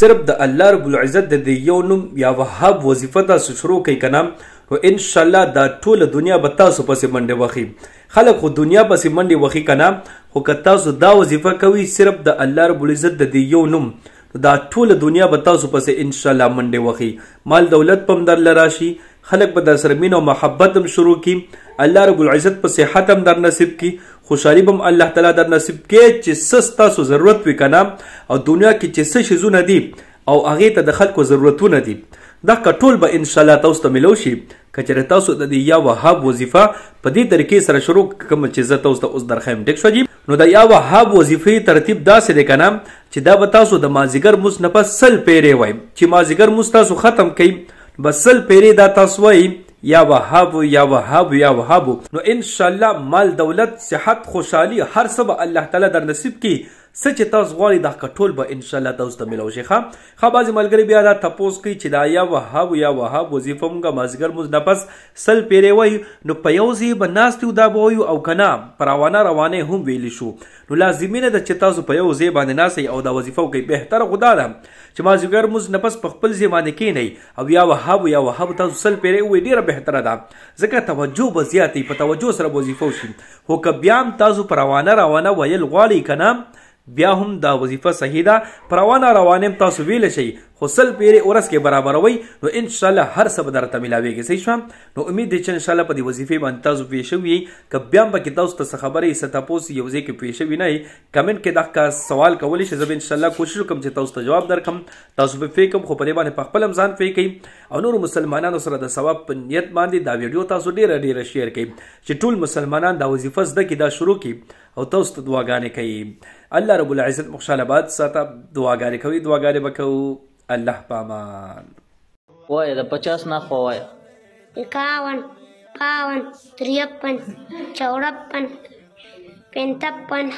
صرف د الله رب العزت د یو نوم یا وهاب وظیفه تاسو شروع کوي کنه نو ان شاء الله دا ټول دنیا به تاسو پسې منډه وخی خلک خو دنیا پسې منډه وخی کنه خو که تاسو دا وظیفه کوي صرف د الله رب العزت د یو نوم دا ټول دنیا به تاسو پسې ان شاء الله منډه وخی مال دولت پم در لراشي خلک به در سره مینه او محبت هم شروع کی الله رب العزت په صحت هم در نصیب کی خوشحالی بم الله تعالی در نصیب کې چې سس تاسو ضرورت وي کنه او دنیا کې چې څه شیزونه دي او هغه ته د خلکو ضرورتونه دي دا کټول به ان شاء الله تاسو ته ملو شي کچره تاسو د یا وهاب وظیفه په دې طریقې سره شروع کوم چې زه تاسو ته اوس درخم ټیک شو جی نو دا یا وهاب وظیفه ترتیب داسې دی کنه چې دا به تاسو د مازیګر مس نه پس سل پیرې وای چې مازیګر مس تاسو ختم کړئ بس سل پیرې دا تاسو وای یا وهاب یا وهاب یا وهاب نو ان شاء الله مال دولت صحت خوشحالی هر څه به الله تعالی در نصیب کی څه چې تاسو غواړئ دا کټول به ان شاء الله تاسو ته ملو شي ښه بعضې ملګري بیا دا تپوس کوي چې دا یا وهاب وظیفه مونږه مازدیګر مونځ نه پس سل پیرې وایو نو په یو ځای به ناست یو دا به وایو او که نه په روانه هم ویلی شو نو لازمي نه ده چې تاسو په یو ځای باندې ناستئ او دا وظیفه وکئ بهتره خو دا ده چې مازدیګر مونځ نه پس په خپل ځای باندې کښېنئ او یا وهاب تاسو سل پیرې ووایئ ډېره بهتره ده ځکه توجه به زیاتې په توجه سره وظیفه وشي خو که بیا هم تاسو په روانه ویل غواړئ که نه بیا هم دا وظیفه صحیح ده په روانه هم تاسو ویلی شئ خو سل پیرې ورځ کې برابروئ نو انشاءالله هر څه به درته میلاویږي صحیح شوه نو امید دی چې انشاءالله په دې وظیفې باندې تاسو پوه شوي یئ که بیا هم پکې تاسو ته څه خبره څه تپوس یو ځای کې پوه شوي نه یئ کمنټ کې دغه سوال کولی شئ زه به انشاءالله کوشش وکړم چې تاسو ته جواب درکړم تاسو به فکر کوم خو په دې باندې په خپل هم ځان فکر کوئ او نورو مسلمانانو سره د ثواب په نیت باندې دا ویډیو تاسو ډېره شیر کړئ چې ټول مسلمانان دا وظیفه زده کړي دا شروع کړي او تاسو ته دعاګانې کوي الله رب العزت مخشال آباد ساته دعاګانې کوي دعاګانې به کوو الله پامان وای د 50 نه خو وای 51 52 53 54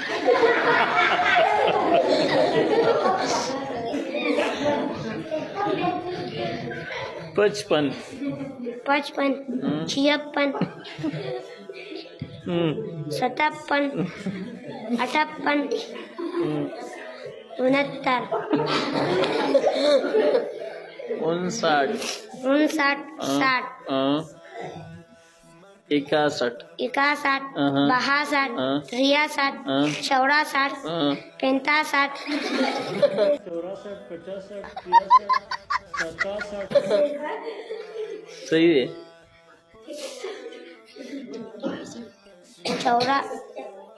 55 55 56 57 58 69 59 60 61 61 62 63 64 65 सही है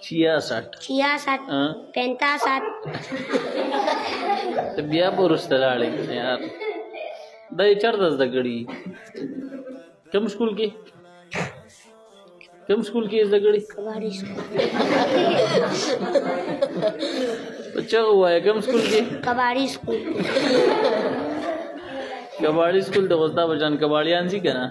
66 65 بیا پورسته لاړې یار دا چرته زده کړي کوم سکول کې زده کړي کباړي سکول بچا وای کوم سکول کې کباړي سکول د غوستا بچان کباړیان سي کنه